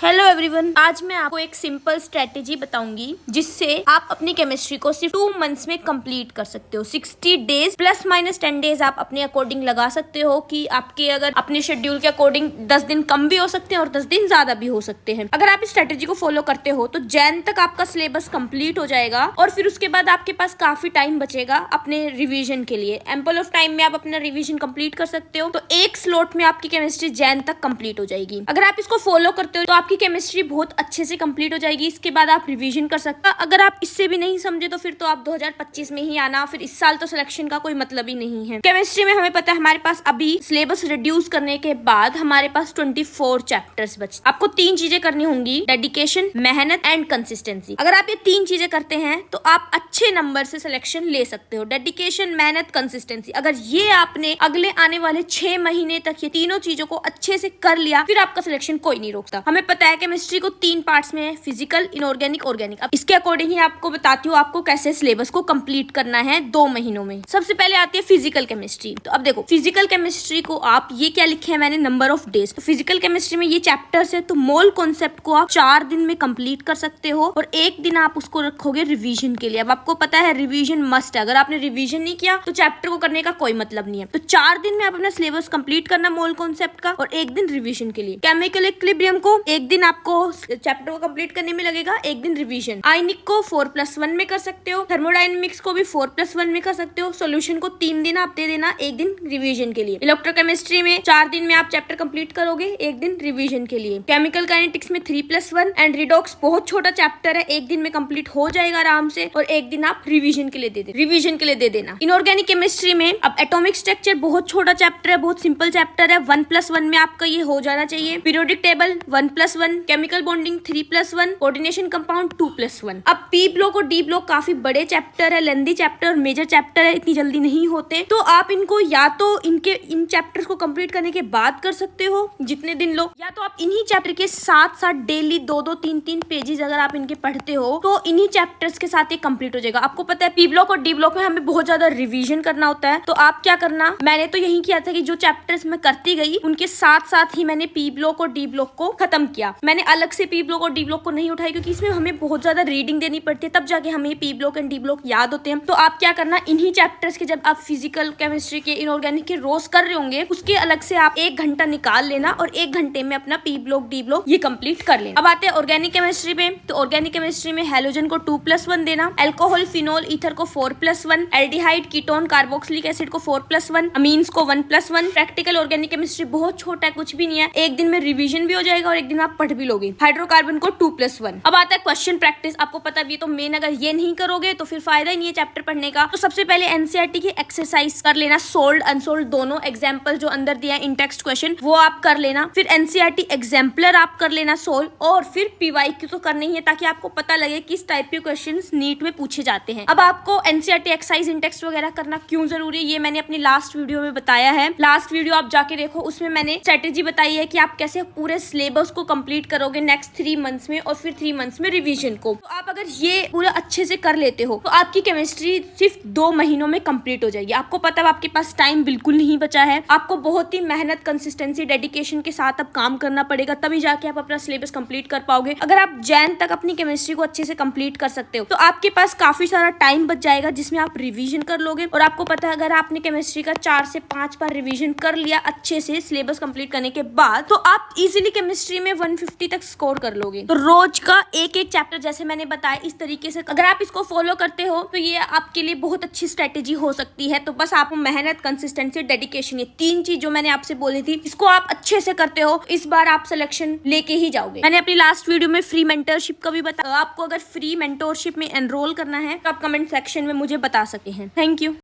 Hello everyone, आज मैं आपको एक सिंपल स्ट्रेटेजी बताऊंगी जिससे आप अपनी केमिस्ट्री को सिर्फ 2 मंथ्स में कंप्लीट कर सकते हो। 60 डेज प्लस माइनस 10 डेज आप अपने अकॉर्डिंग लगा सकते हो कि आपके अगर अपने शेड्यूल के अकॉर्डिंग 10 दिन कम भी हो सकते हैं और 10 दिन ज्यादा भी हो सकते हैं। अगर आप इस स्ट्रेटेजी को फॉलो करते हो तो जैन तक आपका सिलेबस कंप्लीट हो जाएगा और फिर उसके बाद आपके पास काफी टाइम बचेगा अपने रिविजन के लिए। एम्पल ऑफ टाइम में आप अपना रिविजन कंप्लीट कर सकते हो। तो एक स्लॉट में आपकी केमिस्ट्री जैन तक कंप्लीट हो जाएगी। अगर आप इसको फॉलो करते हो तो आपकी केमिस्ट्री बहुत अच्छे से कंप्लीट हो जाएगी। इसके बाद आप रिवीजन कर सकते हो। अगर आप इससे भी नहीं समझे तो फिर तो आप 2025 में ही आना, फिर इस साल तो सिलेक्शन का कोई मतलब ही नहीं है। केमिस्ट्री में हमें पता है हमारे पास अभी सिलेबस रिड्यूस करने के बाद हमारे पास 24 चैप्टर्स बचे। आपको 3 चीजें करनी होंगी, डेडिकेशन, मेहनत एंड कंसिस्टेंसी। अगर आप ये 3 चीजें करते हैं तो आप अच्छे नंबर से सिलेक्शन ले सकते हो। डेडिकेशन, मेहनत, कंसिस्टेंसी, अगर ये आपने अगले आने वाले 6 महीने तक ये तीनों चीजों को अच्छे से कर लिया फिर आपका सिलेक्शन कोई नहीं रोकता। हमें पता है केमिस्ट्री को 3 पार्ट्स में है, फिजिकल, इनऑर्गेनिक, ऑर्गेनिक। अब इसके अकॉर्डिंग ही आपको बताती हूँ आपको कैसे सिलेबस को कंप्लीट करना है 2 महीनों में। सबसे पहले आती है फिजिकल केमिस्ट्री। तो अब देखो फिजिकल केमिस्ट्री को आप ये क्या लिखे हैं मैंने, नंबर ऑफ डेज। तो फिजिकल केमिस्ट्री में ये चैप्टर्स है तो मोल कॉन्सेप्ट को आप 4 दिन में कंप्लीट कर सकते हो और 1 दिन आप उसको रखोगे रिवीजन के लिए। अब आपको पता है रिवीजन मस्ट है। अगर आपने रिवीजन नहीं किया तो चैप्टर को करने का कोई मतलब नहीं है। तो 4 दिन में आप अपना सिलेबस कंप्लीट करना मोल कॉन्सेप्ट का और 1 दिन रिवीजन के लिए। केमिकल इक्विलिब्रियम को 1 दिन आपको चैप्टर को कंप्लीट करने में लगेगा, 1 दिन रिवीजन। आयनिक को 4+1 में कर सकते हो। थर्मोडायनेमिक्स को भी 4+1 में कर सकते हो। सॉल्यूशन को 3 दिन आप दे देना, 1 दिन रिवीजन के लिए। इलेक्ट्रोकेमिस्ट्री में 4 दिन में आप चैप्टर कंप्लीट करोगे, 1 दिन रिवीजन के लिए। केमिकल काइनेटिक्स में 3+1 एंड रिडॉक्स बहुत छोटा चैप्टर है, 1 दिन में कंप्लीट हो जाएगा आराम से और 1 दिन आप रिवीजन के लिए दे देना। इनऑर्गेनिक केमिस्ट्री में अब एटॉमिक स्ट्रक्चर बहुत छोटा चैप्टर है, बहुत सिंपल चैप्टर है, 1+1 में आपका ये हो जाना चाहिए। Periodic table 1+1, chemical bonding 3+1, coordination compound 2+1। अब पी ब्लॉक और डी ब्लॉक काफी बड़े चैप्टर है, लेंथी चैप्टर और मेजर चैप्टर है, इतनी जल्दी नहीं होते। तो आप इनको या तो इन चैप्टर्स को कंप्लीट करने के बाद कर सकते हो जितने दिन लो, या तो आप इन्हीं चैप्टर के साथ साथ डेली 2-2, 3-3 पेजेस अगर आप इनके पढ़ते हो तो इन्हीं चैप्टर्स के साथ ये कंप्लीट हो जाएगा। आपको पता है पी ब्लॉक और डी ब्लॉक में हमें बहुत ज्यादा रिवीजन करना होता है। तो आप क्या करना, मैंने तो यही किया था कि जो चैप्टर्स मैं करती गई उनके साथ साथ ही मैंने पी ब्लॉक और डी ब्लॉक को खत्म किया। मैंने अलग से पी ब्लॉक और डी ब्लॉक को नहीं उठाई क्योंकि इसमें हमें बहुत ज्यादा रीडिंग देनी पड़ती है, तब जाके हमें P block and D block याद होते हैं। तो आप क्या करना, इन्हीं चैप्टर्स के जब आप फिजिकल केमिस्ट्री के, इनऑर्गेनिक के रोज कर रहे होंगे उसके अलग से आप 1 घंटा निकाल लेना और 1 घंटे में अपना पी ब्लॉक, डी ब्लॉक ये कंप्लीट कर लेना। अब आते हैं ऑर्गेनिक केमिस्ट्री पे। तो ऑर्गेनिक केमिस्ट्री में हेलोजन को 2+1 देना, अल्कोहल, फिनोल, ईथर को 4+1, एल्डिहाइड, कीटोन, कार्बोक्सिलिक एसिड को 4+1, अमीन्स को 1+1। प्रैक्टिकल ऑर्गेनिक केमिस्ट्री बहुत छोटा है, कुछ भी नहीं है, 1 दिन में रिवीजन भी हो जाएगा और 1 दिन आप पढ़ भी लोगे। हाइड्रोकार्बन को 2+1। अब आता है क्वेश्चन प्रैक्टिस। आपको पता भी है तो मेन, अगर ये नहीं करोगे तो फिर फायदा ही नहीं है चैप्टर पढ़ने का। तो सबसे पहले एनसीईआरटी की एक्सरसाइज कर लेना, सोल्ड अनसोल्ड दोनों एग्जाम्पल जो अंदर दिया है इन टेक्स्ट क्वेश्चन वो आप कर लेना। फिर एनसीईआरटी एग्जाम्पलर आप कर लेना सोल्व, और फिर पीवाईक्यू तो करनी ही है ताकि आपको पता लगे किस टाइप के क्वेश्चंस नीट में पूछे जाते हैं। अब आपको एनसीईआरटी एक्सरसाइज इन टेक्स्ट वगैरह करना क्यों जरूरी है ये मैंने अपनी लास्ट वीडियो में बताया है। लास्ट वीडियो आप जाके देखो, उसमें मैंने स्ट्रेटेजी बताई है कि आप कैसे पूरे सिलेबस को कंप्लीट करोगे नेक्स्ट 3 मंथ्स में और फिर 3 मंथ्स में रिवीजन को। तो आप अगर ये पूरा अच्छे से कर लेते हो तो आपकी केमिस्ट्री सिर्फ 2 महीनों में कंप्लीट हो जाएगी। आपको पता है आपके पास टाइम बिल्कुल नहीं बचा है। आपको बहुत ही मेहनत, कंसिस्टेंसी, डेडिकेशन के साथ अब काम करना पड़ेगा, तभी जाके आप अपना सिलेबस कंप्लीट कर पाओगे। अगर आप जैन तक अपनी केमिस्ट्री को अच्छे से कंप्लीट कर सकते हो तो आपके पास काफी सारा टाइम बच जाएगा जिसमें आप रिवीजन कर लोगे। और आपको पता है अगर आपने केमिस्ट्री का 4 से 5 बार रिवीजन कर लिया अच्छे से सिलेबस कंप्लीट करने के बाद तो आप इजीली केमिस्ट्री में 150 तक स्कोर कर लोगे। तो रोज का एक चैप्टर जैसे मैंने बताया इस तरीके से अगर आप इसको फॉलो करते हो तो ये आपके लिए बहुत अच्छी स्ट्रेटेजी हो सकती है। तो बस आपको मेहनत, कंसिस्टेंसी, डेडिकेशन, ये 3 चीज जो मैंने आपसे बोली थी इसको आप अच्छे से करते हो, इस बार आप सिलेक्शन लेके ही जाओगे। मैंने अपनी लास्ट वीडियो में फ्री मेंटरशिप का भी बताया। आपको अगर फ्री मेंटरशिप में एनरोल करना है तो आप कमेंट सेक्शन में मुझे बता सकते हैं। Thank you.